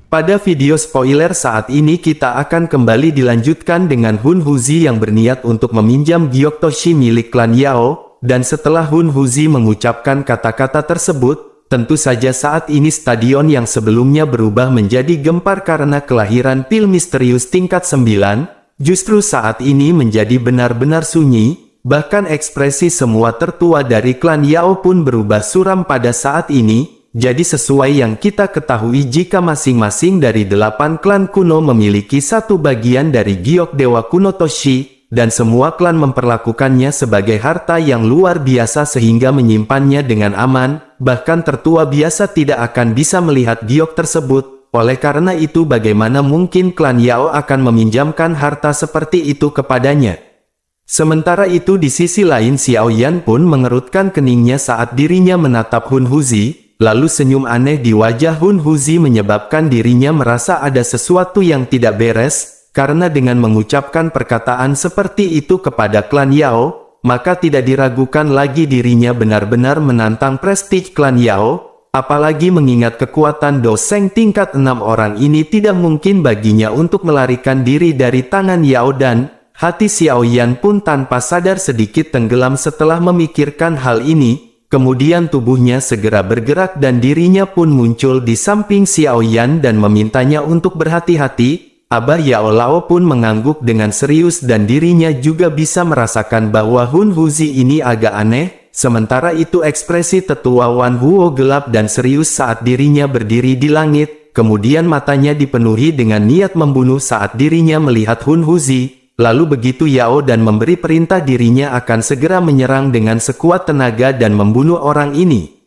Pada video spoiler saat ini kita akan kembali dilanjutkan dengan Hun Huzi yang berniat untuk meminjam Gyok Toshi milik klan Yao, dan setelah Hun Huzi mengucapkan kata-kata tersebut, tentu saja saat ini stadion yang sebelumnya berubah menjadi gempar karena kelahiran pil misterius tingkat 9, justru saat ini menjadi benar-benar sunyi, bahkan ekspresi semua tertua dari klan Yao pun berubah suram pada saat ini. Jadi sesuai yang kita ketahui jika masing-masing dari 8 klan kuno memiliki satu bagian dari Gyok Dewa Kuno Toshi, dan semua klan memperlakukannya sebagai harta yang luar biasa sehingga menyimpannya dengan aman, bahkan tertua biasa tidak akan bisa melihat Gyok tersebut. Oleh karena itu bagaimana mungkin klan Yao akan meminjamkan harta seperti itu kepadanya? Sementara itu di sisi lain Xiao Yan pun mengerutkan keningnya saat dirinya menatap Hun Huzi. Lalu senyum aneh di wajah Hun Huzi menyebabkan dirinya merasa ada sesuatu yang tidak beres, karena dengan mengucapkan perkataan seperti itu kepada klan Yao, maka tidak diragukan lagi dirinya benar-benar menantang prestige klan Yao, apalagi mengingat kekuatan doseng tingkat 6 orang ini tidak mungkin baginya untuk melarikan diri dari tangan Yao dan hati Xiao Yan pun tanpa sadar sedikit tenggelam setelah memikirkan hal ini. Kemudian tubuhnya segera bergerak dan dirinya pun muncul di samping Xiao Yan dan memintanya untuk berhati-hati. Abah Yao Lao pun mengangguk dengan serius dan dirinya juga bisa merasakan bahwa Hun Huzi ini agak aneh. Sementara itu ekspresi tetua Wan Huo gelap dan serius saat dirinya berdiri di langit. Kemudian matanya dipenuhi dengan niat membunuh saat dirinya melihat Hun Huzi. Lalu begitu Yao dan memberi perintah dirinya akan segera menyerang dengan sekuat tenaga dan membunuh orang ini.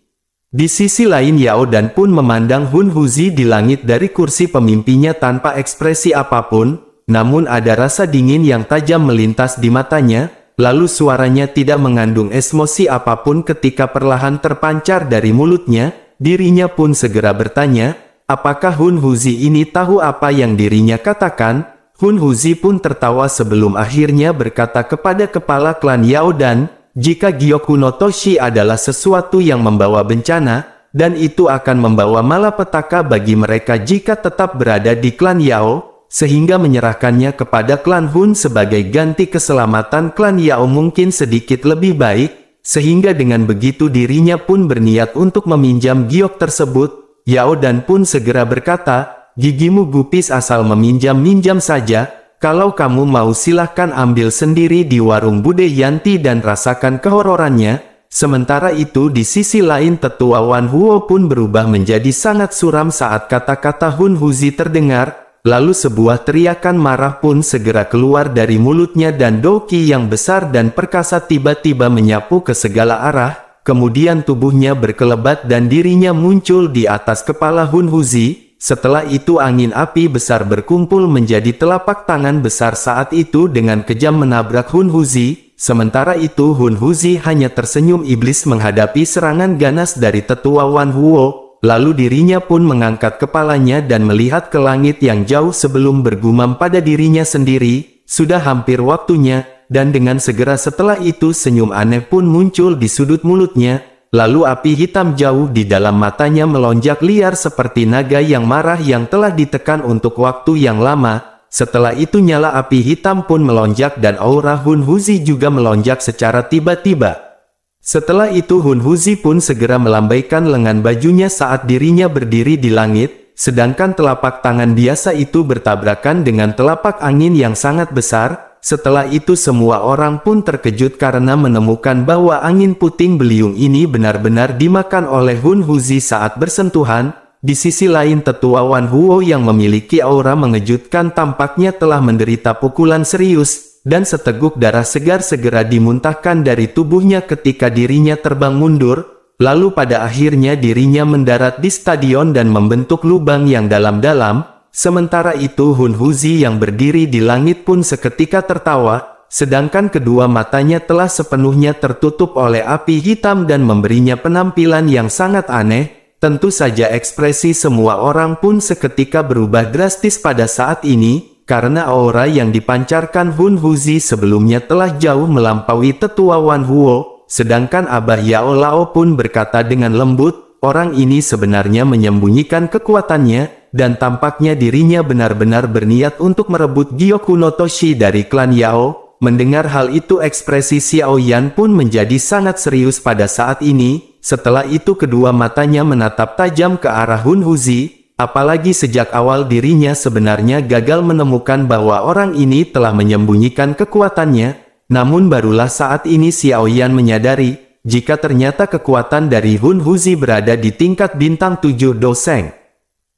Di sisi lain Yao dan pun memandang Hun Huzi di langit dari kursi pemimpinya tanpa ekspresi apapun, namun ada rasa dingin yang tajam melintas di matanya, lalu suaranya tidak mengandung emosi apapun ketika perlahan terpancar dari mulutnya, dirinya pun segera bertanya, apakah Hun Huzi ini tahu apa yang dirinya katakan? Hun Huzi pun tertawa sebelum akhirnya berkata kepada kepala klan Yao dan, jika Gyok Kuno Toshi adalah sesuatu yang membawa bencana, dan itu akan membawa malapetaka bagi mereka jika tetap berada di klan Yao, sehingga menyerahkannya kepada klan Hun sebagai ganti keselamatan klan Yao mungkin sedikit lebih baik, sehingga dengan begitu dirinya pun berniat untuk meminjam Gyok tersebut. Yao dan pun segera berkata, gigimu gupis asal meminjam-minjam saja, kalau kamu mau silahkan ambil sendiri di warung Bude Yanti dan rasakan kehororannya. Sementara itu di sisi lain tetua Wan Huo pun berubah menjadi sangat suram saat kata-kata Hun Huzi terdengar, lalu sebuah teriakan marah pun segera keluar dari mulutnya dan doki yang besar dan perkasa tiba-tiba menyapu ke segala arah, kemudian tubuhnya berkelebat dan dirinya muncul di atas kepala Hun Huzi. Setelah itu angin api besar berkumpul menjadi telapak tangan besar saat itu dengan kejam menabrak Hun Huzi. Sementara itu Hun Huzi hanya tersenyum iblis menghadapi serangan ganas dari tetua Wan Huo. Lalu dirinya pun mengangkat kepalanya dan melihat ke langit yang jauh sebelum bergumam pada dirinya sendiri, sudah hampir waktunya, dan dengan segera setelah itu senyum aneh pun muncul di sudut mulutnya. Lalu api hitam jauh di dalam matanya melonjak liar seperti naga yang marah yang telah ditekan untuk waktu yang lama. Setelah itu nyala api hitam pun melonjak dan aura Hun Huzi juga melonjak secara tiba-tiba. Setelah itu Hun Huzi pun segera melambaikan lengan bajunya saat dirinya berdiri di langit, sedangkan telapak tangan biasa itu bertabrakan dengan telapak angin yang sangat besar. Setelah itu semua orang pun terkejut karena menemukan bahwa angin puting beliung ini benar-benar dimakan oleh Hun Huzi saat bersentuhan. Di sisi lain tetua Wan Huo yang memiliki aura mengejutkan tampaknya telah menderita pukulan serius, dan seteguk darah segar segera dimuntahkan dari tubuhnya ketika dirinya terbang mundur. Lalu pada akhirnya dirinya mendarat di stadion dan membentuk lubang yang dalam-dalam. Sementara itu Hun Huzi yang berdiri di langit pun seketika tertawa, sedangkan kedua matanya telah sepenuhnya tertutup oleh api hitam dan memberinya penampilan yang sangat aneh. Tentu saja ekspresi semua orang pun seketika berubah drastis pada saat ini, karena aura yang dipancarkan Hun Huzi sebelumnya telah jauh melampaui tetua Wan Huo, sedangkan Abah Yao Lao pun berkata dengan lembut, orang ini sebenarnya menyembunyikan kekuatannya. dan tampaknya dirinya benar-benar berniat untuk merebut Gyokuro no Toshi dari klan Yao. Mendengar hal itu ekspresi Xiao Yan pun menjadi sangat serius pada saat ini. Setelah itu kedua matanya menatap tajam ke arah Hun Huzi, apalagi sejak awal dirinya sebenarnya gagal menemukan bahwa orang ini telah menyembunyikan kekuatannya. Namun barulah saat ini Xiao Yan menyadari, jika ternyata kekuatan dari Hun Huzi berada di tingkat bintang 7 doseng.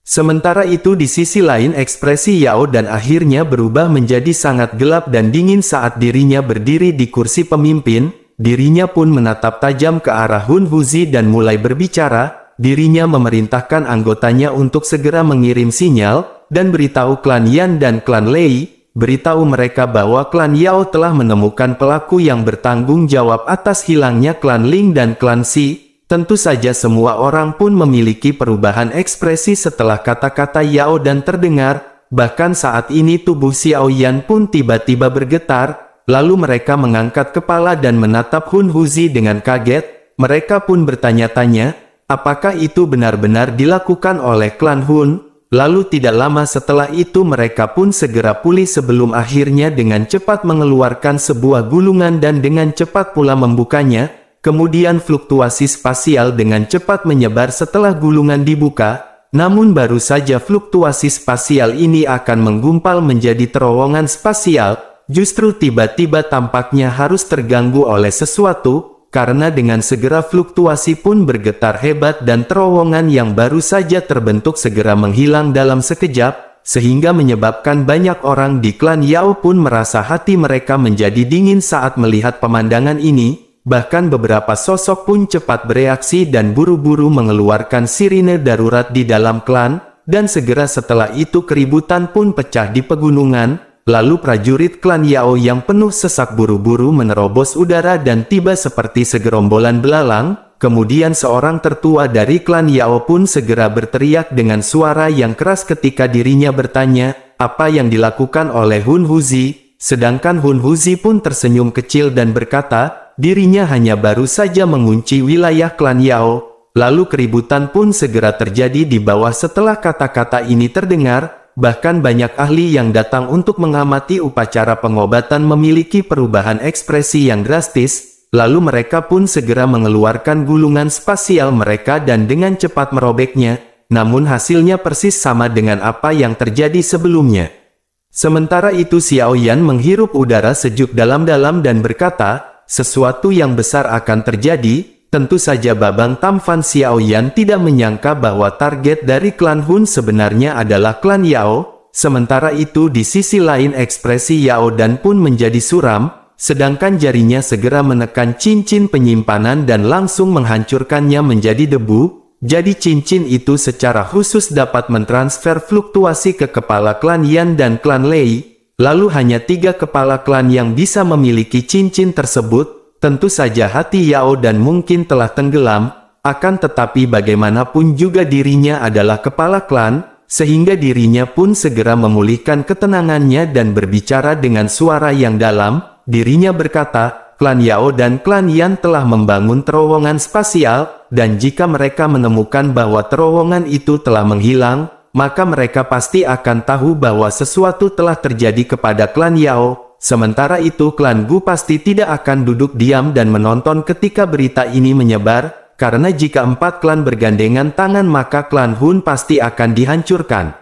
Sementara itu di sisi lain ekspresi Yao dan akhirnya berubah menjadi sangat gelap dan dingin saat dirinya berdiri di kursi pemimpin. Dirinya pun menatap tajam ke arah Hun Huzi dan mulai berbicara. Dirinya memerintahkan anggotanya untuk segera mengirim sinyal, dan beritahu klan Yan dan klan Lei. Beritahu mereka bahwa klan Yao telah menemukan pelaku yang bertanggung jawab atas hilangnya klan Ling dan klan Xi. Tentu saja semua orang pun memiliki perubahan ekspresi setelah kata-kata Yao dan terdengar. Bahkan saat ini tubuh Xiao Yan pun tiba-tiba bergetar. Lalu mereka mengangkat kepala dan menatap Hun Huzi dengan kaget. Mereka pun bertanya-tanya, apakah itu benar-benar dilakukan oleh klan Hun? Lalu tidak lama setelah itu mereka pun segera pulih sebelum akhirnya dengan cepat mengeluarkan sebuah gulungan dan dengan cepat pula membukanya. Kemudian fluktuasi spasial dengan cepat menyebar setelah gulungan dibuka. Namun baru saja fluktuasi spasial ini akan menggumpal menjadi terowongan spasial, justru tiba-tiba tampaknya harus terganggu oleh sesuatu. Karena dengan segera fluktuasi pun bergetar hebat dan terowongan yang baru saja terbentuk segera menghilang dalam sekejap, sehingga menyebabkan banyak orang di klan Yao pun merasa hati mereka menjadi dingin saat melihat pemandangan ini. Bahkan beberapa sosok pun cepat bereaksi dan buru-buru mengeluarkan sirine darurat di dalam klan, dan segera setelah itu keributan pun pecah di pegunungan. Lalu prajurit klan Yao yang penuh sesak buru-buru menerobos udara dan tiba seperti segerombolan belalang. Kemudian seorang tertua dari klan Yao pun segera berteriak dengan suara yang keras ketika dirinya bertanya, apa yang dilakukan oleh Hun Huzi? Sedangkan Hun Huzi pun tersenyum kecil dan berkata, dirinya hanya baru saja mengunci wilayah klan Yao. Lalu keributan pun segera terjadi di bawah setelah kata-kata ini terdengar. Bahkan banyak ahli yang datang untuk mengamati upacara pengobatan memiliki perubahan ekspresi yang drastis, lalu mereka pun segera mengeluarkan gulungan spasial mereka dan dengan cepat merobeknya, namun hasilnya persis sama dengan apa yang terjadi sebelumnya. Sementara itu Xiao Yan menghirup udara sejuk dalam-dalam dan berkata, sesuatu yang besar akan terjadi. Tentu saja Babang Tamfan Xiao Yan tidak menyangka bahwa target dari klan Hun sebenarnya adalah klan Yao. Sementara itu di sisi lain ekspresi Yao dan pun menjadi suram, sedangkan jarinya segera menekan cincin penyimpanan dan langsung menghancurkannya menjadi debu. Jadi cincin itu secara khusus dapat mentransfer fluktuasi ke kepala klan Yan dan klan Lei. Lalu hanya 3 kepala klan yang bisa memiliki cincin tersebut. Tentu saja hati Yao dan mungkin telah tenggelam, akan tetapi bagaimanapun juga dirinya adalah kepala klan, sehingga dirinya pun segera memulihkan ketenangannya dan berbicara dengan suara yang dalam. Dirinya berkata, klan Yao dan klan Yan telah membangun terowongan spasial, dan jika mereka menemukan bahwa terowongan itu telah menghilang, maka mereka pasti akan tahu bahwa sesuatu telah terjadi kepada klan Yao. Sementara itu klan Gu pasti tidak akan duduk diam dan menonton ketika berita ini menyebar, karena jika 4 klan bergandengan tangan maka klan Hun pasti akan dihancurkan.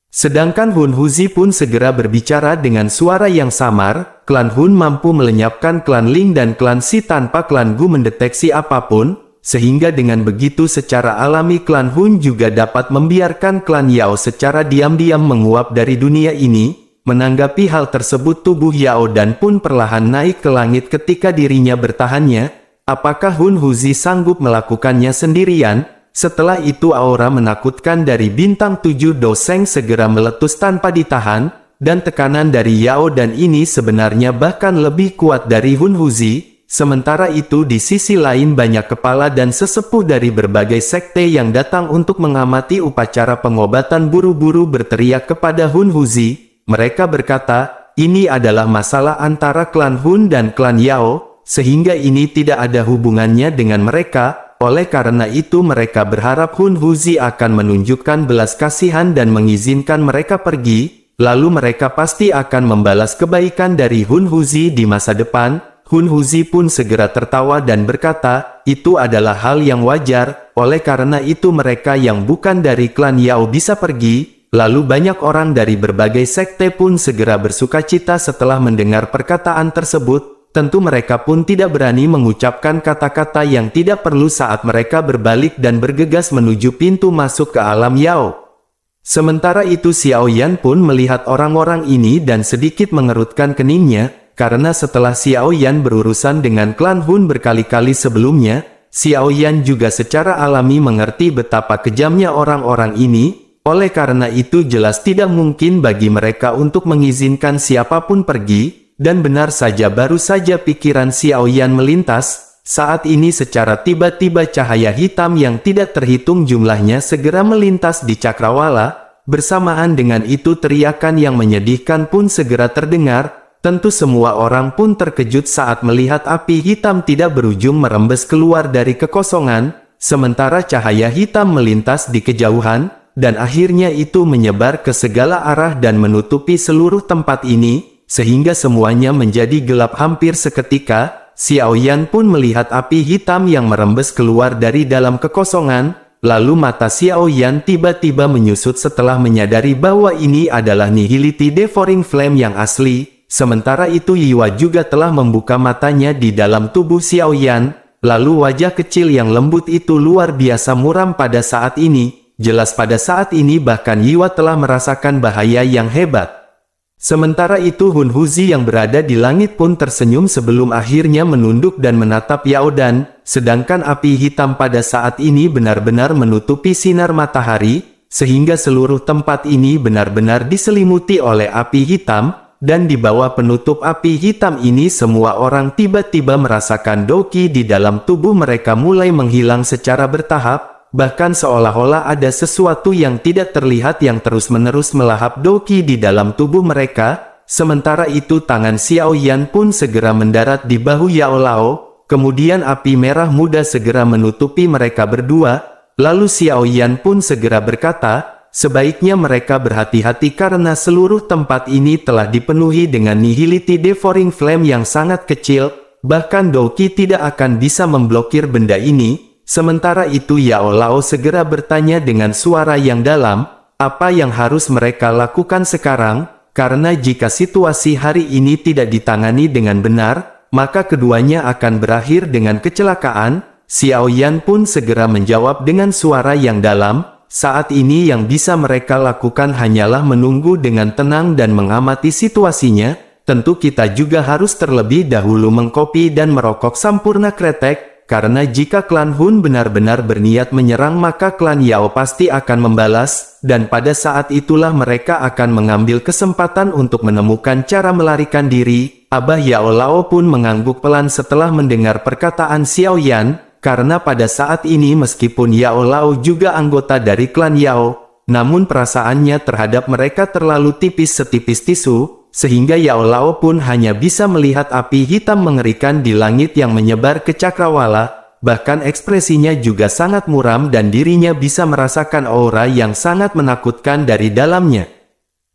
Sedangkan Hun Huzi pun segera berbicara dengan suara yang samar, klan Hun mampu melenyapkan klan Ling dan klan Xi tanpa klan Gu mendeteksi apapun, sehingga dengan begitu secara alami klan Hun juga dapat membiarkan klan Yao secara diam-diam menguap dari dunia ini. Menanggapi hal tersebut tubuh Yao dan pun perlahan naik ke langit ketika dirinya bertahannya. Apakah Hun Huzi sanggup melakukannya sendirian? Setelah itu aura menakutkan dari bintang 7 doseng segera meletus tanpa ditahan, dan tekanan dari Yao dan ini sebenarnya bahkan lebih kuat dari Hun Huzi. Sementara itu di sisi lain banyak kepala dan sesepuh dari berbagai sekte yang datang untuk mengamati upacara pengobatan buru-buru berteriak kepada Hun Huzi. Mereka berkata, ini adalah masalah antara klan Hun dan klan Yao, sehingga ini tidak ada hubungannya dengan mereka. oleh karena itu mereka berharap Hun Huzi akan menunjukkan belas kasihan dan mengizinkan mereka pergi, lalu mereka pasti akan membalas kebaikan dari Hun Huzi di masa depan. Hun Huzi pun segera tertawa dan berkata, itu adalah hal yang wajar, oleh karena itu mereka yang bukan dari klan Yao bisa pergi. Lalu banyak orang dari berbagai sekte pun segera bersukacita setelah mendengar perkataan tersebut. Tentu mereka pun tidak berani mengucapkan kata-kata yang tidak perlu saat mereka berbalik dan bergegas menuju pintu masuk ke alam Yao. Sementara itu Xiao Yan pun melihat orang-orang ini dan sedikit mengerutkan keningnya, karena setelah Xiao Yan berurusan dengan klan Hun berkali-kali sebelumnya, Xiao Yan juga secara alami mengerti betapa kejamnya orang-orang ini. Oleh karena itu jelas tidak mungkin bagi mereka untuk mengizinkan siapapun pergi, dan benar saja baru saja pikiran Xiao Yan melintas, saat ini secara tiba-tiba cahaya hitam yang tidak terhitung jumlahnya segera melintas di cakrawala, bersamaan dengan itu teriakan yang menyedihkan pun segera terdengar, tentu semua orang pun terkejut saat melihat api hitam tidak berujung merembes keluar dari kekosongan, sementara cahaya hitam melintas di kejauhan, dan akhirnya itu menyebar ke segala arah dan menutupi seluruh tempat ini, sehingga semuanya menjadi gelap hampir seketika. Xiao Yan pun melihat api hitam yang merembes keluar dari dalam kekosongan, lalu mata Xiao Yan tiba-tiba menyusut setelah menyadari bahwa ini adalah Nihility Devouring Flame yang asli. Sementara itu Yiwa juga telah membuka matanya di dalam tubuh Xiao Yan, lalu wajah kecil yang lembut itu luar biasa muram pada saat ini. Jelas pada saat ini bahkan Yiwa telah merasakan bahaya yang hebat. Sementara itu Hun Huzi yang berada di langit pun tersenyum sebelum akhirnya menunduk dan menatap Yao Dan, sedangkan api hitam pada saat ini benar-benar menutupi sinar matahari, sehingga seluruh tempat ini benar-benar diselimuti oleh api hitam, dan di bawah penutup api hitam ini semua orang tiba-tiba merasakan doki di dalam tubuh mereka mulai menghilang secara bertahap. Bahkan seolah-olah ada sesuatu yang tidak terlihat yang terus-menerus melahap doki di dalam tubuh mereka. Sementara itu tangan Xiao Yan pun segera mendarat di bahu Yao Lao, kemudian api merah muda segera menutupi mereka berdua, lalu Xiao Yan pun segera berkata, sebaiknya mereka berhati-hati karena seluruh tempat ini telah dipenuhi dengan Nihility Devouring Flame yang sangat kecil, bahkan doki tidak akan bisa memblokir benda ini. Sementara itu Yao Lao segera bertanya dengan suara yang dalam, apa yang harus mereka lakukan sekarang? Karena jika situasi hari ini tidak ditangani dengan benar, maka keduanya akan berakhir dengan kecelakaan. Xiao Yan pun segera menjawab dengan suara yang dalam, saat ini yang bisa mereka lakukan hanyalah menunggu dengan tenang dan mengamati situasinya. Tentu kita juga harus terlebih dahulu mengkopi dan merokok Sampurna Kretek. Karena jika klan Hun benar-benar berniat menyerang maka klan Yao pasti akan membalas, dan pada saat itulah mereka akan mengambil kesempatan untuk menemukan cara melarikan diri. Abah Yao Lao pun mengangguk pelan setelah mendengar perkataan Xiao Yan, karena pada saat ini meskipun Yao Lao juga anggota dari klan Yao, namun perasaannya terhadap mereka terlalu tipis setipis tisu, sehingga Yao Lao pun hanya bisa melihat api hitam mengerikan di langit yang menyebar ke cakrawala, bahkan ekspresinya juga sangat muram dan dirinya bisa merasakan aura yang sangat menakutkan dari dalamnya.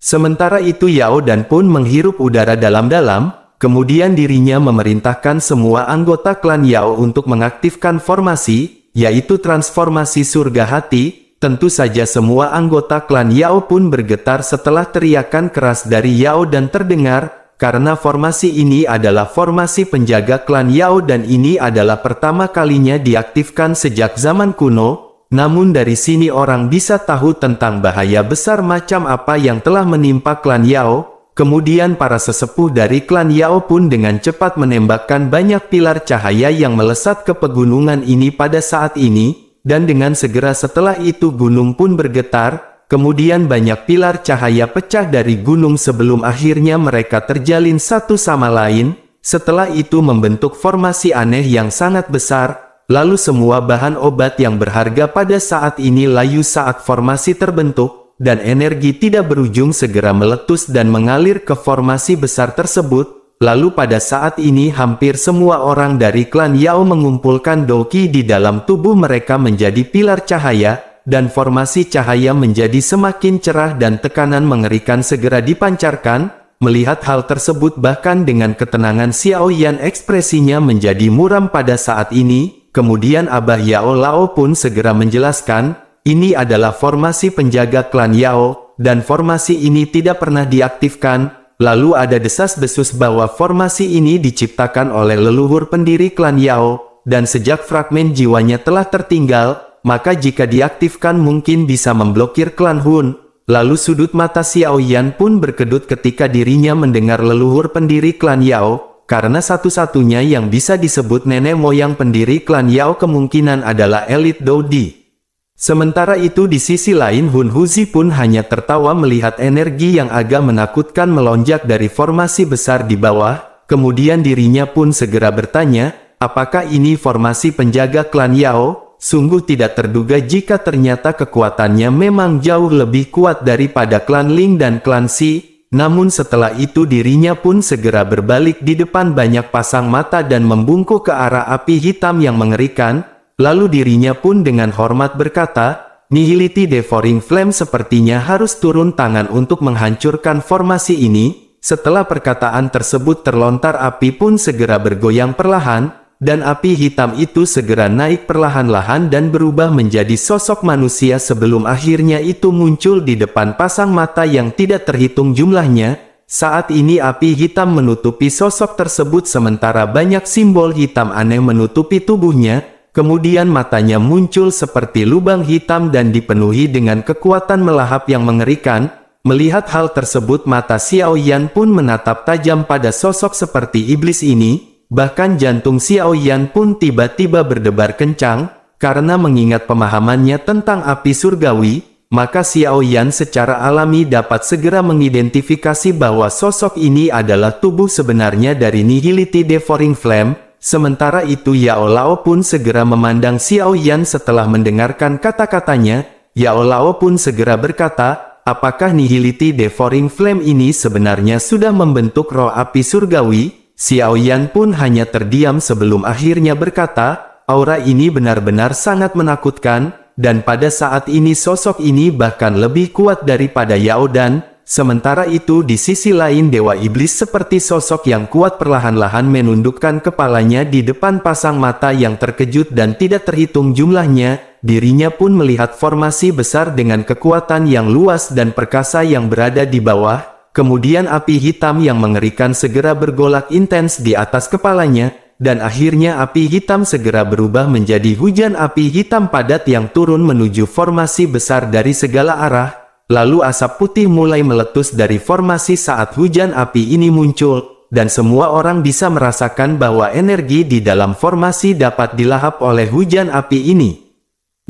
Sementara itu Yao Dan pun menghirup udara dalam-dalam, kemudian dirinya memerintahkan semua anggota klan Yao untuk mengaktifkan formasi, yaitu transformasi surga hati. Tentu saja semua anggota klan Yao pun bergetar setelah teriakan keras dari Yao Dan terdengar, karena formasi ini adalah formasi penjaga klan Yao dan ini adalah pertama kalinya diaktifkan sejak zaman kuno. Namun dari sini orang bisa tahu tentang bahaya besar macam apa yang telah menimpa klan Yao. Kemudian para sesepuh dari klan Yao pun dengan cepat menembakkan banyak pilar cahaya yang melesat ke pegunungan ini pada saat ini. Dan dengan segera setelah itu gunung pun bergetar, kemudian banyak pilar cahaya pecah dari gunung sebelum akhirnya mereka terjalin satu sama lain, setelah itu membentuk formasi aneh yang sangat besar, lalu semua bahan obat yang berharga pada saat ini layu saat formasi terbentuk, dan energi tidak berujung segera meletus dan mengalir ke formasi besar tersebut. Lalu pada saat ini hampir semua orang dari klan Yao mengumpulkan Douqi di dalam tubuh mereka menjadi pilar cahaya, dan formasi cahaya menjadi semakin cerah dan tekanan mengerikan segera dipancarkan. Melihat hal tersebut bahkan dengan ketenangan Xiao Yan ekspresinya menjadi muram pada saat ini. Kemudian Abah Yao Lao pun segera menjelaskan, ini adalah formasi penjaga klan Yao, dan formasi ini tidak pernah diaktifkan. Lalu ada desas-desus bahwa formasi ini diciptakan oleh leluhur pendiri klan Yao, dan sejak fragmen jiwanya telah tertinggal, maka jika diaktifkan mungkin bisa memblokir klan Hun. Lalu sudut mata Xiao Yan pun berkedut ketika dirinya mendengar leluhur pendiri klan Yao, karena satu-satunya yang bisa disebut nenek moyang pendiri klan Yao kemungkinan adalah elit Dodi. Sementara itu di sisi lain Hun Huzi pun hanya tertawa melihat energi yang agak menakutkan melonjak dari formasi besar di bawah, kemudian dirinya pun segera bertanya, apakah ini formasi penjaga klan Yao? Sungguh tidak terduga jika ternyata kekuatannya memang jauh lebih kuat daripada klan Ling dan klan Xi. Namun setelah itu dirinya pun segera berbalik di depan banyak pasang mata dan membungkuk ke arah api hitam yang mengerikan. Lalu dirinya pun dengan hormat berkata, Nihility Devouring Flame sepertinya harus turun tangan untuk menghancurkan formasi ini. Setelah perkataan tersebut terlontar api pun segera bergoyang perlahan, dan api hitam itu segera naik perlahan-lahan dan berubah menjadi sosok manusia sebelum akhirnya itu muncul di depan pasang mata yang tidak terhitung jumlahnya. Saat ini api hitam menutupi sosok tersebut sementara banyak simbol hitam aneh menutupi tubuhnya. Kemudian matanya muncul seperti lubang hitam dan dipenuhi dengan kekuatan melahap yang mengerikan. Melihat hal tersebut mata Xiao Yan pun menatap tajam pada sosok seperti iblis ini. Bahkan jantung Xiao Yan pun tiba-tiba berdebar kencang. Karena mengingat pemahamannya tentang api surgawi, maka Xiao Yan secara alami dapat segera mengidentifikasi bahwa sosok ini adalah tubuh sebenarnya dari Nihility Devouring Flame. Sementara itu Yao Lao pun segera memandang Xiao Yan setelah mendengarkan kata-katanya. Yao Lao pun segera berkata, apakah Nihility Devouring Flame ini sebenarnya sudah membentuk roh api surgawi? Xiao Yan pun hanya terdiam sebelum akhirnya berkata, aura ini benar-benar sangat menakutkan, dan pada saat ini sosok ini bahkan lebih kuat daripada Yao Dan. Sementara itu di sisi lain Dewa Iblis seperti sosok yang kuat perlahan-lahan menundukkan kepalanya di depan pasang mata yang terkejut dan tidak terhitung jumlahnya. Dirinya pun melihat formasi besar dengan kekuatan yang luas dan perkasa yang berada di bawah. Kemudian api hitam yang mengerikan segera bergolak intens di atas kepalanya. Dan akhirnya api hitam segera berubah menjadi hujan api hitam padat yang turun menuju formasi besar dari segala arah. Lalu asap putih mulai meletus dari formasi saat hujan api ini muncul, dan semua orang bisa merasakan bahwa energi di dalam formasi dapat dilahap oleh hujan api ini.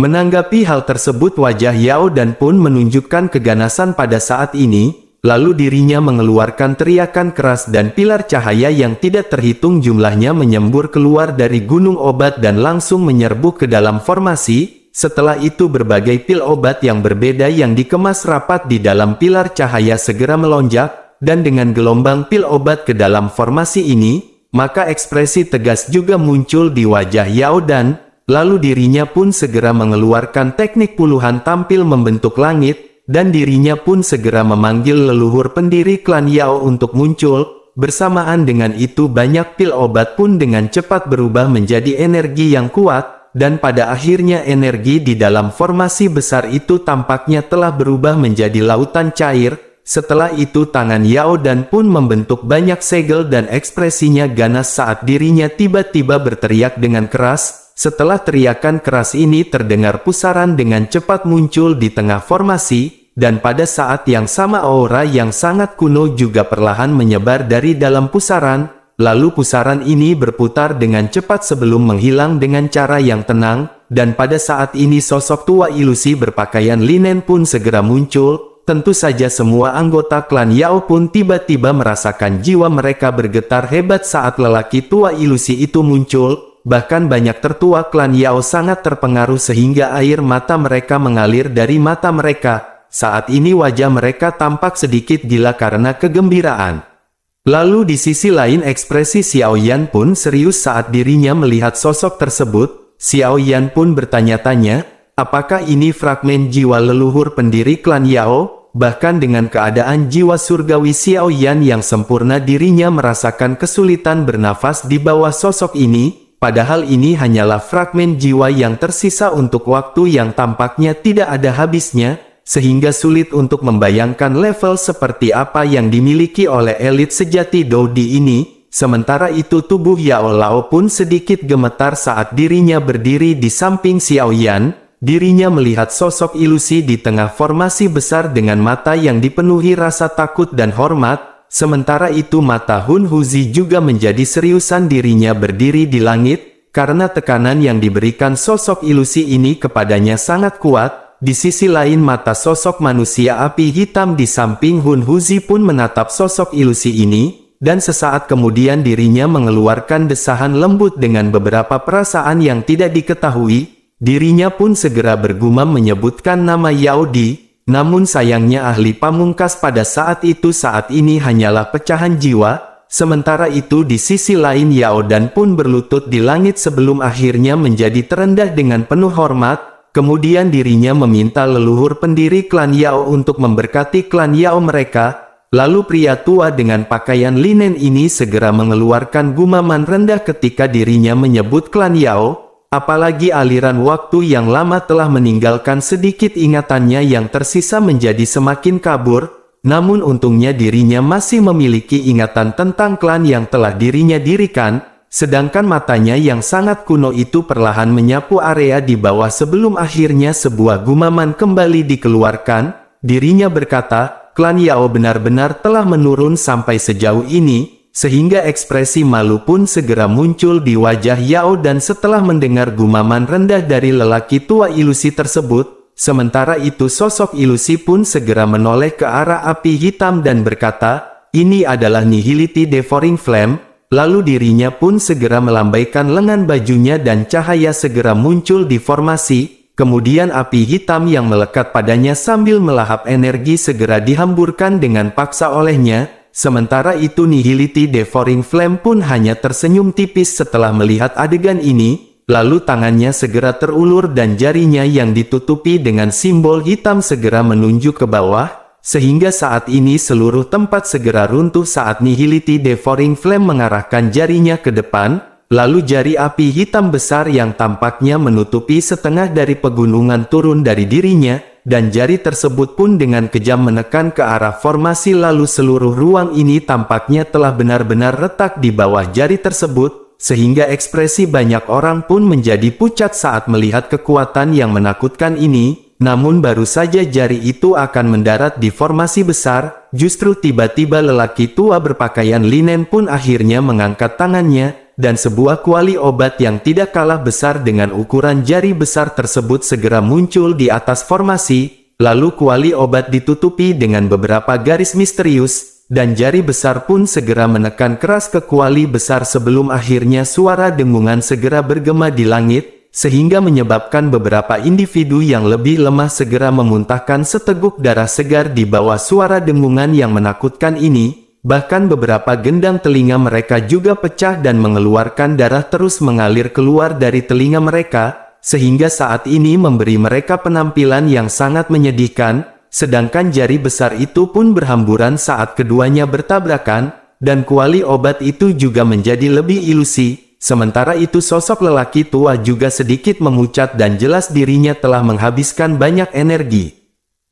Menanggapi hal tersebut wajah Yao Dan pun menunjukkan keganasan pada saat ini, lalu dirinya mengeluarkan teriakan keras dan pilar cahaya yang tidak terhitung jumlahnya menyembur keluar dari gunung obat dan langsung menyerbu ke dalam formasi. Setelah itu berbagai pil obat yang berbeda yang dikemas rapat di dalam pilar cahaya segera melonjak, dan dengan gelombang pil obat ke dalam formasi ini, maka ekspresi tegas juga muncul di wajah Yao Dan, lalu dirinya pun segera mengeluarkan teknik puluhan tampil membentuk langit, dan dirinya pun segera memanggil leluhur pendiri klan Yao untuk muncul. Bersamaan dengan itu banyak pil obat pun dengan cepat berubah menjadi energi yang kuat, dan pada akhirnya energi di dalam formasi besar itu tampaknya telah berubah menjadi lautan cair. Setelah itu tangan Yao Dan pun membentuk banyak segel dan ekspresinya ganas saat dirinya tiba-tiba berteriak dengan keras. Setelah teriakan keras ini terdengar pusaran dengan cepat muncul di tengah formasi, dan pada saat yang sama aura yang sangat kuno juga perlahan menyebar dari dalam pusaran. Lalu pusaran ini berputar dengan cepat sebelum menghilang dengan cara yang tenang, dan pada saat ini sosok tua ilusi berpakaian linen pun segera muncul. Tentu saja semua anggota klan Yao pun tiba-tiba merasakan jiwa mereka bergetar hebat saat lelaki tua ilusi itu muncul. Bahkan banyak tertua klan Yao sangat terpengaruh sehingga air mata mereka mengalir dari mata mereka. Saat ini wajah mereka tampak sedikit gila karena kegembiraan. Lalu di sisi lain ekspresi Xiao Yan pun serius saat dirinya melihat sosok tersebut. Xiao Yan pun bertanya-tanya, apakah ini fragmen jiwa leluhur pendiri klan Yao? Bahkan dengan keadaan jiwa surgawi Xiao Yan yang sempurna, dirinya merasakan kesulitan bernafas di bawah sosok ini, padahal ini hanyalah fragmen jiwa yang tersisa untuk waktu yang tampaknya tidak ada habisnya, sehingga sulit untuk membayangkan level seperti apa yang dimiliki oleh elit sejati Doudi ini. Sementara itu tubuh Yao Lao pun sedikit gemetar saat dirinya berdiri di samping Xiao Yan. Dirinya melihat sosok ilusi di tengah formasi besar dengan mata yang dipenuhi rasa takut dan hormat. Sementara itu mata Hun Huzi juga menjadi seriusan, dirinya berdiri di langit, karena tekanan yang diberikan sosok ilusi ini kepadanya sangat kuat. Di sisi lain mata sosok manusia api hitam di samping Hun Huzi pun menatap sosok ilusi ini, dan sesaat kemudian dirinya mengeluarkan desahan lembut dengan beberapa perasaan yang tidak diketahui. Dirinya pun segera bergumam menyebutkan nama Yao Di, namun sayangnya ahli pamungkas pada saat ini hanyalah pecahan jiwa. Sementara itu di sisi lain Yao Dan pun berlutut di langit sebelum akhirnya menjadi terendah dengan penuh hormat. Kemudian dirinya meminta leluhur pendiri klan Yao untuk memberkati klan Yao mereka. Lalu pria tua dengan pakaian linen ini segera mengeluarkan gumaman rendah ketika dirinya menyebut klan Yao. Apalagi aliran waktu yang lama telah meninggalkan sedikit ingatannya yang tersisa menjadi semakin kabur. Namun untungnya dirinya masih memiliki ingatan tentang klan yang telah dirinya dirikan. Sedangkan matanya yang sangat kuno itu perlahan menyapu area di bawah sebelum akhirnya sebuah gumaman kembali dikeluarkan. Dirinya berkata, klan Yao benar-benar telah menurun sampai sejauh ini, sehingga ekspresi malu pun segera muncul di wajah Yao Dan setelah mendengar gumaman rendah dari lelaki tua ilusi tersebut. Sementara itu sosok ilusi pun segera menoleh ke arah api hitam dan berkata, ini adalah Nihility Devouring Flame. Lalu dirinya pun segera melambaikan lengan bajunya dan cahaya segera muncul di formasi. Kemudian api hitam yang melekat padanya sambil melahap energi segera dihamburkan dengan paksa olehnya. Sementara itu Nihility Devouring Flame pun hanya tersenyum tipis setelah melihat adegan ini. Lalu tangannya segera terulur dan jarinya yang ditutupi dengan simbol hitam segera menunjuk ke bawah. Sehingga saat ini seluruh tempat segera runtuh saat Nihility Devouring Flame mengarahkan jarinya ke depan. Lalu jari api hitam besar yang tampaknya menutupi setengah dari pegunungan turun dari dirinya. Dan jari tersebut pun dengan kejam menekan ke arah formasi, lalu seluruh ruang ini tampaknya telah benar-benar retak di bawah jari tersebut. Sehingga ekspresi banyak orang pun menjadi pucat saat melihat kekuatan yang menakutkan ini. Namun baru saja jari itu akan mendarat di formasi besar, justru tiba-tiba lelaki tua berpakaian linen pun akhirnya mengangkat tangannya, dan sebuah kuali obat yang tidak kalah besar dengan ukuran jari besar tersebut segera muncul di atas formasi. Lalu kuali obat ditutupi dengan beberapa garis misterius, dan jari besar pun segera menekan keras ke kuali besar sebelum akhirnya suara dengungan segera bergema di langit. Sehingga menyebabkan beberapa individu yang lebih lemah segera memuntahkan seteguk darah segar di bawah suara dengungan yang menakutkan ini. Bahkan beberapa gendang telinga mereka juga pecah dan mengeluarkan darah terus mengalir keluar dari telinga mereka, sehingga saat ini memberi mereka penampilan yang sangat menyedihkan. Sedangkan jari besar itu pun berhamburan saat keduanya bertabrakan, dan kuali obat itu juga menjadi lebih ilusi. Sementara itu sosok lelaki tua juga sedikit memucat dan jelas dirinya telah menghabiskan banyak energi.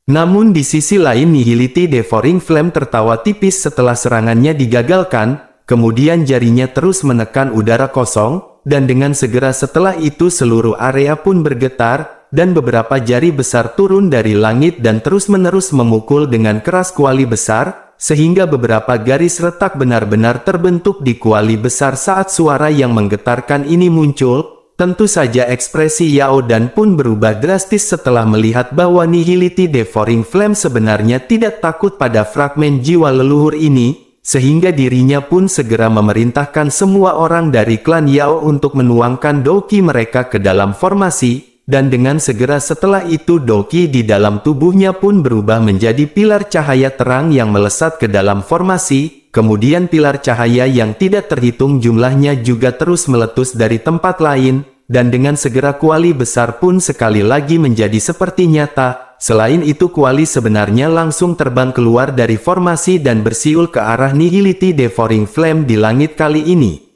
Namun di sisi lain Nihility Devouring Flame tertawa tipis setelah serangannya digagalkan, kemudian jarinya terus menekan udara kosong, dan dengan segera setelah itu seluruh area pun bergetar, dan beberapa jari besar turun dari langit dan terus-menerus memukul dengan keras kuali besar, sehingga beberapa garis retak benar-benar terbentuk di kuali besar saat suara yang menggetarkan ini muncul. Tentu saja ekspresi Yao Dan pun berubah drastis setelah melihat bahwa Nihility Devouring Flame sebenarnya tidak takut pada fragmen jiwa leluhur ini, sehingga dirinya pun segera memerintahkan semua orang dari klan Yao untuk menuangkan douki mereka ke dalam formasi. dan dengan segera setelah itu Doki di dalam tubuhnya pun berubah menjadi pilar cahaya terang yang melesat ke dalam formasi. Kemudian pilar cahaya yang tidak terhitung jumlahnya juga terus meletus dari tempat lain, dan dengan segera kuali besar pun sekali lagi menjadi seperti nyata. Selain itu kuali sebenarnya langsung terbang keluar dari formasi dan bersiul ke arah Nihility Devouring Flame di langit kali ini.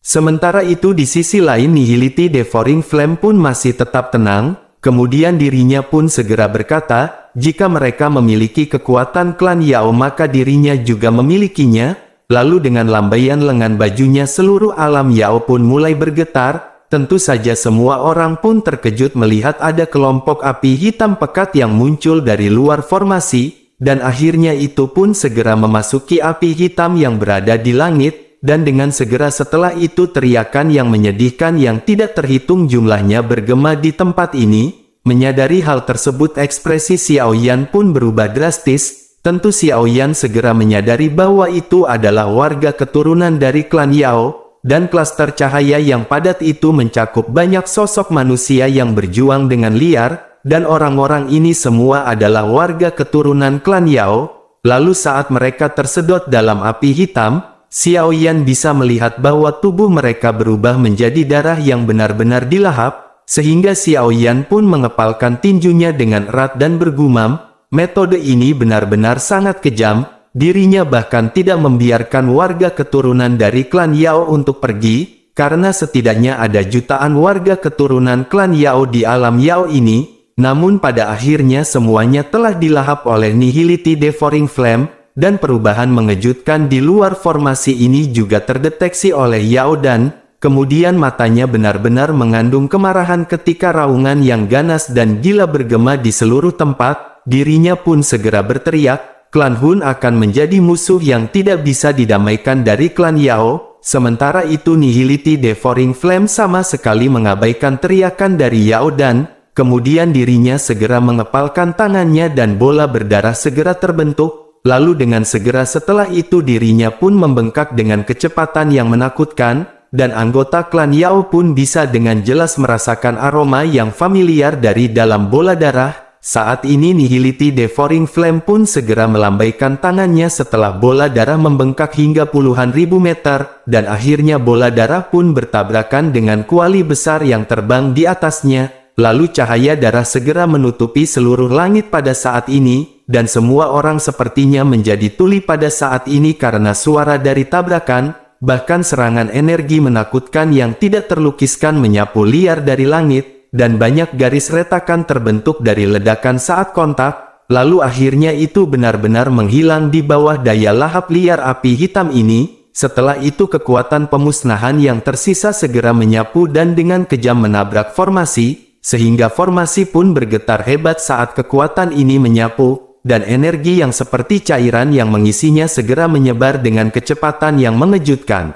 Sementara itu di sisi lain Nihility Devouring Flame pun masih tetap tenang, kemudian dirinya pun segera berkata, jika mereka memiliki kekuatan klan Yao maka dirinya juga memilikinya. Lalu dengan lambaian lengan bajunya seluruh alam Yao pun mulai bergetar. Tentu saja semua orang pun terkejut melihat ada kelompok api hitam pekat yang muncul dari luar formasi, dan akhirnya itu pun segera memasuki api hitam yang berada di langit. Dan dengan segera setelah itu teriakan yang menyedihkan yang tidak terhitung jumlahnya bergema di tempat ini. Menyadari hal tersebut ekspresi Xiao Yan pun berubah drastis. Tentu Xiao Yan segera menyadari bahwa itu adalah warga keturunan dari klan Yao. Dan klaster cahaya yang padat itu mencakup banyak sosok manusia yang berjuang dengan liar. Dan orang-orang ini semua adalah warga keturunan klan Yao. Lalu saat mereka tersedot dalam api hitam, Xiao Yan bisa melihat bahwa tubuh mereka berubah menjadi darah yang benar-benar dilahap, sehingga Xiao Yan pun mengepalkan tinjunya dengan erat dan bergumam, metode ini benar-benar sangat kejam, dirinya bahkan tidak membiarkan warga keturunan dari klan Yao untuk pergi, karena setidaknya ada jutaan warga keturunan klan Yao di alam Yao ini, namun pada akhirnya semuanya telah dilahap oleh Nihility Devouring Flame. Dan perubahan mengejutkan di luar formasi ini juga terdeteksi oleh Yao Dan, kemudian matanya benar-benar mengandung kemarahan ketika raungan yang ganas dan gila bergema di seluruh tempat. Dirinya pun segera berteriak, klan Hun akan menjadi musuh yang tidak bisa didamaikan dari klan Yao. Sementara itu Nihility Devouring Flame sama sekali mengabaikan teriakan dari Yao Dan, kemudian dirinya segera mengepalkan tangannya dan bola berdarah segera terbentuk. Lalu dengan segera setelah itu dirinya pun membengkak dengan kecepatan yang menakutkan, dan anggota klan Yao pun bisa dengan jelas merasakan aroma yang familiar dari dalam bola darah. Saat ini Nihility Devouring Flame pun segera melambaikan tangannya setelah bola darah membengkak hingga puluhan ribu meter, dan akhirnya bola darah pun bertabrakan dengan kuali besar yang terbang di atasnya. Lalu cahaya darah segera menutupi seluruh langit pada saat ini, dan semua orang sepertinya menjadi tuli pada saat ini karena suara dari tabrakan, bahkan serangan energi menakutkan yang tidak terlukiskan menyapu liar dari langit, dan banyak garis retakan terbentuk dari ledakan saat kontak, lalu akhirnya itu benar-benar menghilang di bawah daya lahap liar api hitam ini. Setelah itu kekuatan pemusnahan yang tersisa segera menyapu dan dengan kejam menabrak formasi, sehingga formasi pun bergetar hebat saat kekuatan ini menyapu, dan energi yang seperti cairan yang mengisinya segera menyebar dengan kecepatan yang mengejutkan.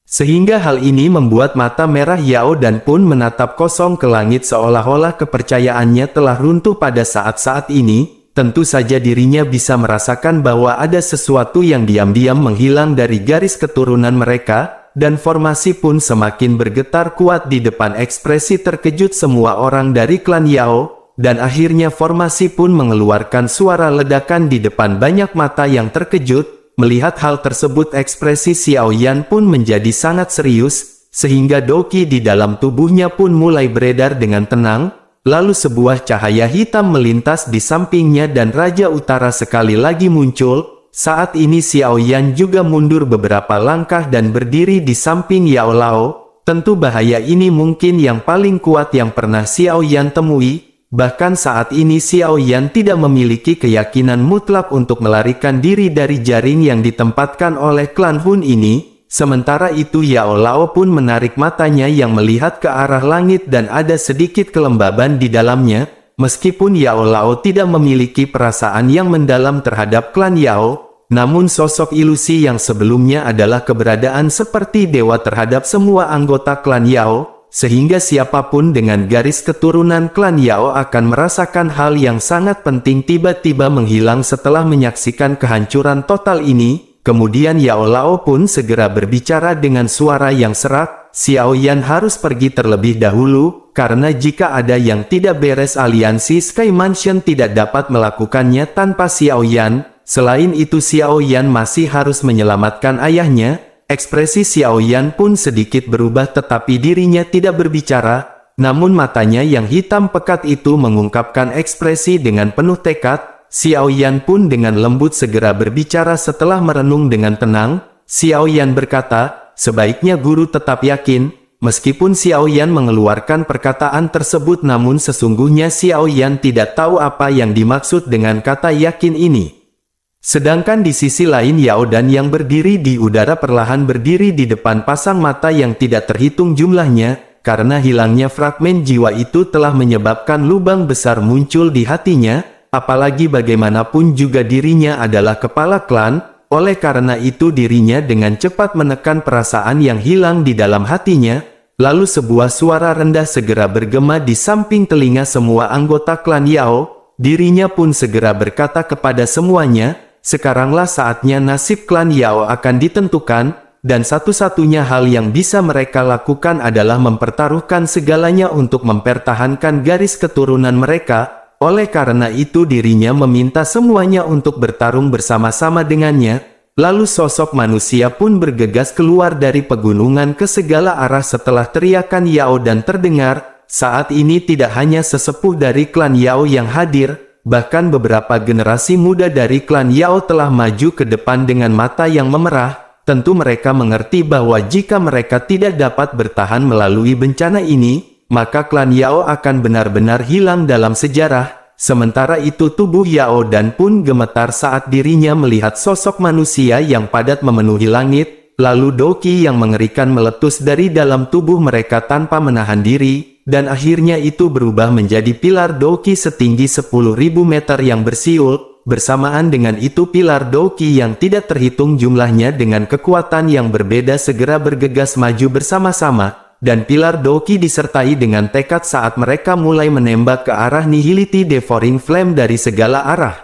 Sehingga hal ini membuat mata merah Yao Dan pun menatap kosong ke langit seolah-olah kepercayaannya telah runtuh pada saat-saat ini. Tentu saja dirinya bisa merasakan bahwa ada sesuatu yang diam-diam menghilang dari garis keturunan mereka, dan formasi pun semakin bergetar kuat di depan ekspresi terkejut semua orang dari klan Yao. Dan akhirnya formasi pun mengeluarkan suara ledakan di depan banyak mata yang terkejut. Melihat hal tersebut ekspresi Xiao Yan pun menjadi sangat serius, sehingga Doki di dalam tubuhnya pun mulai beredar dengan tenang. Lalu sebuah cahaya hitam melintas di sampingnya dan Raja Utara sekali lagi muncul. Saat ini Xiao Yan juga mundur beberapa langkah dan berdiri di samping Yao Lao. Tentu bahaya ini mungkin yang paling kuat yang pernah Xiao Yan temui. Bahkan saat ini Xiao Yan tidak memiliki keyakinan mutlak untuk melarikan diri dari jaring yang ditempatkan oleh klan Hun ini. Sementara itu Yao Lao pun menarik matanya yang melihat ke arah langit dan ada sedikit kelembaban di dalamnya. Meskipun Yao Lao tidak memiliki perasaan yang mendalam terhadap klan Yao, namun sosok ilusi yang sebelumnya adalah keberadaan seperti dewa terhadap semua anggota klan Yao. Sehingga siapapun dengan garis keturunan klan Yao akan merasakan hal yang sangat penting tiba-tiba menghilang setelah menyaksikan kehancuran total ini. Kemudian Yao Lao pun segera berbicara dengan suara yang serak, Xiao Yan harus pergi terlebih dahulu, karena jika ada yang tidak beres aliansi Sky Mansion tidak dapat melakukannya tanpa Xiao Yan. Selain itu Xiao Yan masih harus menyelamatkan ayahnya. Ekspresi Xiao Yan pun sedikit berubah tetapi dirinya tidak berbicara, namun matanya yang hitam pekat itu mengungkapkan ekspresi dengan penuh tekad. Xiao Yan pun dengan lembut segera berbicara setelah merenung dengan tenang. Xiao Yan berkata, sebaiknya guru tetap yakin. Meskipun Xiao Yan mengeluarkan perkataan tersebut namun sesungguhnya Xiao Yan tidak tahu apa yang dimaksud dengan kata yakin ini. Sedangkan di sisi lain Yao Dan yang berdiri di udara perlahan berdiri di depan pasang mata yang tidak terhitung jumlahnya, karena hilangnya fragmen jiwa itu telah menyebabkan lubang besar muncul di hatinya. Apalagi bagaimanapun juga dirinya adalah kepala klan, oleh karena itu dirinya dengan cepat menekan perasaan yang hilang di dalam hatinya, lalu sebuah suara rendah segera bergema di samping telinga semua anggota klan Yao, dirinya pun segera berkata kepada semuanya, sekaranglah saatnya nasib klan Yao akan ditentukan, dan satu-satunya hal yang bisa mereka lakukan adalah mempertaruhkan segalanya untuk mempertahankan garis keturunan mereka. Oleh karena itu dirinya meminta semuanya untuk bertarung bersama-sama dengannya, lalu sosok manusia pun bergegas keluar dari pegunungan ke segala arah setelah teriakan Yao Dan terdengar. Saat ini tidak hanya sesepuh dari klan Yao yang hadir, bahkan beberapa generasi muda dari klan Yao telah maju ke depan dengan mata yang memerah. Tentu mereka mengerti bahwa jika mereka tidak dapat bertahan melalui bencana ini, maka klan Yao akan benar-benar hilang dalam sejarah. Sementara itu tubuh Yao Dan pun gemetar saat dirinya melihat sosok manusia yang padat memenuhi langit, lalu Doki yang mengerikan meletus dari dalam tubuh mereka tanpa menahan diri, dan akhirnya itu berubah menjadi pilar Doki setinggi 10.000 meter yang bersiul. Bersamaan dengan itu pilar Doki yang tidak terhitung jumlahnya dengan kekuatan yang berbeda segera bergegas maju bersama-sama. Dan pilar Doki disertai dengan tekad saat mereka mulai menembak ke arah Nihility Devouring Flame dari segala arah.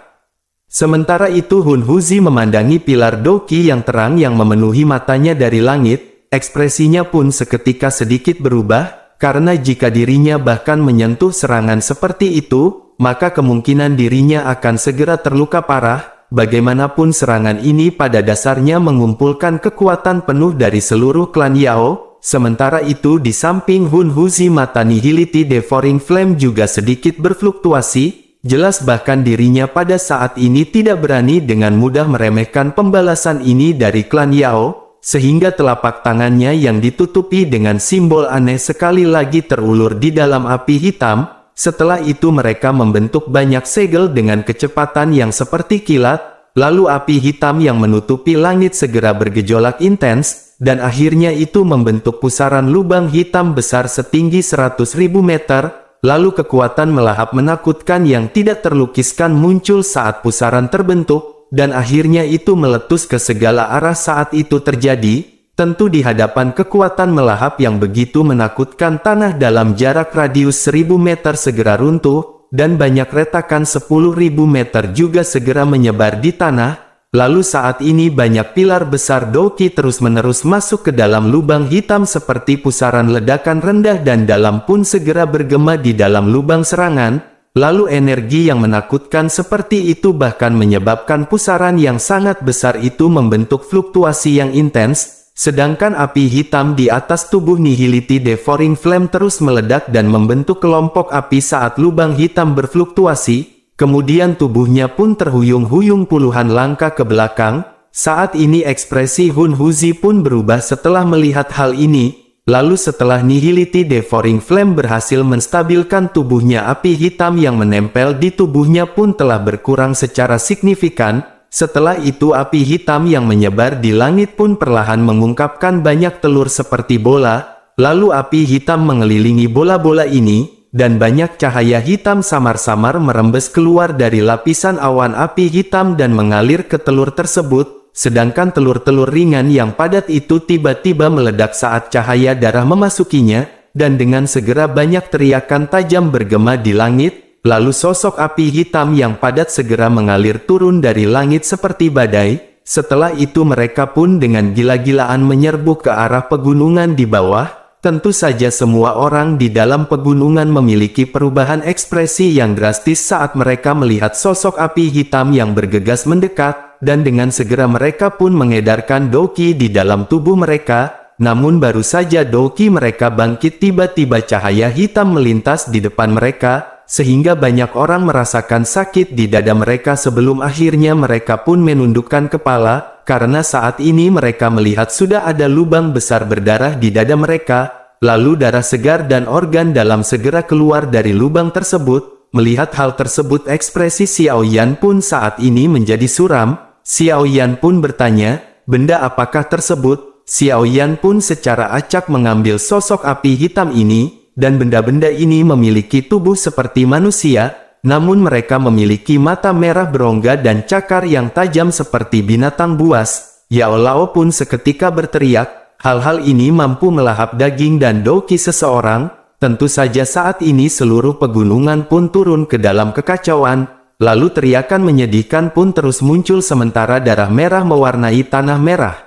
Sementara itu Hun Huzi memandangi pilar Doki yang terang yang memenuhi matanya dari langit, ekspresinya pun seketika sedikit berubah, karena jika dirinya bahkan menyentuh serangan seperti itu, maka kemungkinan dirinya akan segera terluka parah. Bagaimanapun serangan ini pada dasarnya mengumpulkan kekuatan penuh dari seluruh klan Yao. Sementara itu di samping Hun Huzi mata Nihility Devouring Flame juga sedikit berfluktuasi, jelas bahkan dirinya pada saat ini tidak berani dengan mudah meremehkan pembalasan ini dari klan Yao, sehingga telapak tangannya yang ditutupi dengan simbol aneh sekali lagi terulur di dalam api hitam. Setelah itu mereka membentuk banyak segel dengan kecepatan yang seperti kilat, lalu api hitam yang menutupi langit segera bergejolak intens, dan akhirnya itu membentuk pusaran lubang hitam besar setinggi 100.000 meter, lalu kekuatan melahap menakutkan yang tidak terlukiskan muncul saat pusaran terbentuk, dan akhirnya itu meletus ke segala arah saat itu terjadi. Tentu di hadapan kekuatan melahap yang begitu menakutkan tanah dalam jarak radius 1.000 meter segera runtuh, dan banyak retakan 10.000 meter juga segera menyebar di tanah. Lalu saat ini banyak pilar besar Doki terus-menerus masuk ke dalam lubang hitam seperti pusaran ledakan rendah dan dalam pun segera bergema di dalam lubang serangan. Lalu energi yang menakutkan seperti itu bahkan menyebabkan pusaran yang sangat besar itu membentuk fluktuasi yang intens, sedangkan api hitam di atas tubuh Nihility Devouring Flame terus meledak dan membentuk kelompok api saat lubang hitam berfluktuasi. Kemudian tubuhnya pun terhuyung-huyung puluhan langkah ke belakang. Saat ini ekspresi Hun Huzi pun berubah setelah melihat hal ini. Lalu setelah Nihility Devouring Flame berhasil menstabilkan tubuhnya, api hitam yang menempel di tubuhnya pun telah berkurang secara signifikan. Setelah itu api hitam yang menyebar di langit pun perlahan mengungkapkan banyak telur seperti bola. Lalu api hitam mengelilingi bola-bola ini, dan banyak cahaya hitam samar-samar merembes keluar dari lapisan awan api hitam dan mengalir ke telur tersebut, sedangkan telur-telur ringan yang padat itu tiba-tiba meledak saat cahaya darah memasukinya, dan dengan segera banyak teriakan tajam bergema di langit, lalu sosok api hitam yang padat segera mengalir turun dari langit seperti badai. Setelah itu mereka pun dengan gila-gilaan menyerbu ke arah pegunungan di bawah. Tentu saja semua orang di dalam pegunungan memiliki perubahan ekspresi yang drastis saat mereka melihat sosok api hitam yang bergegas mendekat, dan dengan segera mereka pun mengedarkan doki di dalam tubuh mereka. Namun baru saja doki mereka bangkit, tiba-tiba cahaya hitam melintas di depan mereka, sehingga banyak orang merasakan sakit di dada mereka sebelum akhirnya mereka pun menundukkan kepala, karena saat ini mereka melihat sudah ada lubang besar berdarah di dada mereka, lalu darah segar dan organ dalam segera keluar dari lubang tersebut. Melihat hal tersebut ekspresi Xiao Yan pun saat ini menjadi suram. Xiao Yan pun bertanya, benda apakah tersebut? Xiao Yan pun secara acak mengambil sosok api hitam ini, dan benda-benda ini memiliki tubuh seperti manusia, namun mereka memiliki mata merah berongga dan cakar yang tajam seperti binatang buas. Yao Lao pun seketika berteriak, hal-hal ini mampu melahap daging dan doki seseorang. Tentu saja saat ini seluruh pegunungan pun turun ke dalam kekacauan, lalu teriakan menyedihkan pun terus muncul sementara darah merah mewarnai tanah merah.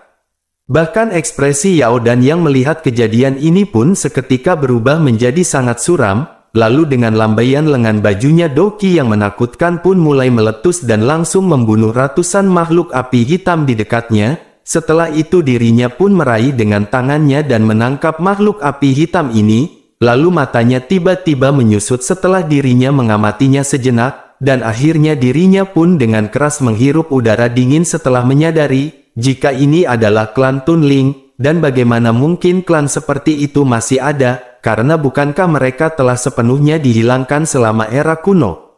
Bahkan ekspresi Yao Dan yang melihat kejadian ini pun seketika berubah menjadi sangat suram, lalu dengan lambaian lengan bajunya doki yang menakutkan pun mulai meletus dan langsung membunuh ratusan makhluk api hitam di dekatnya. Setelah itu dirinya pun meraih dengan tangannya dan menangkap makhluk api hitam ini, lalu matanya tiba-tiba menyusut setelah dirinya mengamatinya sejenak, dan akhirnya dirinya pun dengan keras menghirup udara dingin setelah menyadari, jika ini adalah klan Tunling, dan bagaimana mungkin klan seperti itu masih ada, karena bukankah mereka telah sepenuhnya dihilangkan selama era kuno.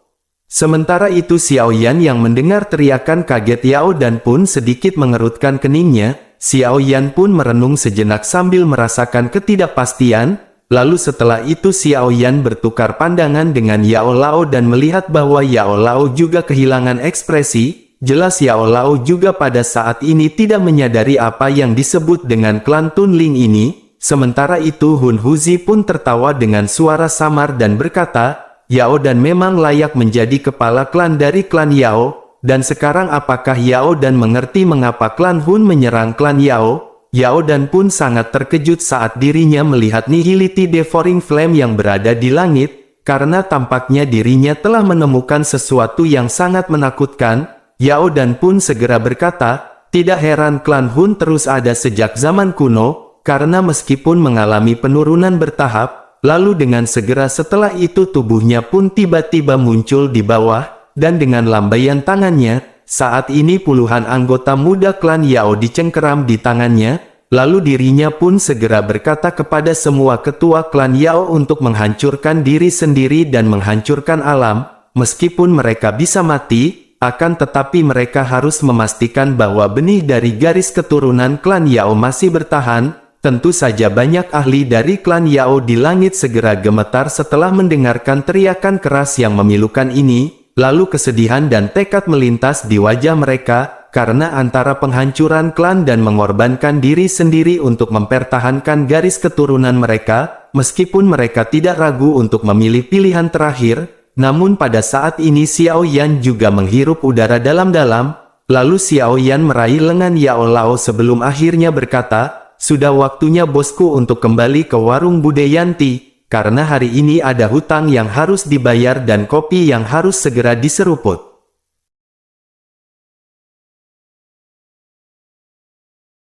Sementara itu Xiao Yan yang mendengar teriakan kaget Yao Dan pun sedikit mengerutkan keningnya. Xiao Yan pun merenung sejenak sambil merasakan ketidakpastian, lalu setelah itu Xiao Yan bertukar pandangan dengan Yao Lao dan melihat bahwa Yao Lao juga kehilangan ekspresi. Jelas Yao Lao juga pada saat ini tidak menyadari apa yang disebut dengan klan Tunling ini. Sementara itu Hun Huzi pun tertawa dengan suara samar dan berkata, Yao Dan memang layak menjadi kepala klan dari klan Yao, dan sekarang apakah Yao Dan mengerti mengapa klan Hun menyerang klan Yao? Yao Dan pun sangat terkejut saat dirinya melihat Nihility Devouring Flame yang berada di langit, karena tampaknya dirinya telah menemukan sesuatu yang sangat menakutkan. Yao Dan pun segera berkata, tidak heran klan Hun terus ada sejak zaman kuno, karena meskipun mengalami penurunan bertahap, lalu dengan segera setelah itu tubuhnya pun tiba-tiba muncul di bawah, dan dengan lambaian tangannya, saat ini puluhan anggota muda klan Yao dicengkeram di tangannya, lalu dirinya pun segera berkata kepada semua ketua klan Yao untuk menghancurkan diri sendiri dan menghancurkan alam, meskipun mereka bisa mati, akan tetapi mereka harus memastikan bahwa benih dari garis keturunan klan Yao masih bertahan. Tentu saja banyak ahli dari klan Yao di langit segera gemetar setelah mendengarkan teriakan keras yang memilukan ini, lalu kesedihan dan tekad melintas di wajah mereka, karena antara penghancuran klan dan mengorbankan diri sendiri untuk mempertahankan garis keturunan mereka, meskipun mereka tidak ragu untuk memilih pilihan terakhir. Namun pada saat ini Xiao Yan juga menghirup udara dalam-dalam, lalu Xiao Yan meraih lengan Yao Lao sebelum akhirnya berkata, sudah waktunya bosku untuk kembali ke warung Bude Yanti, karena hari ini ada hutang yang harus dibayar dan kopi yang harus segera diseruput.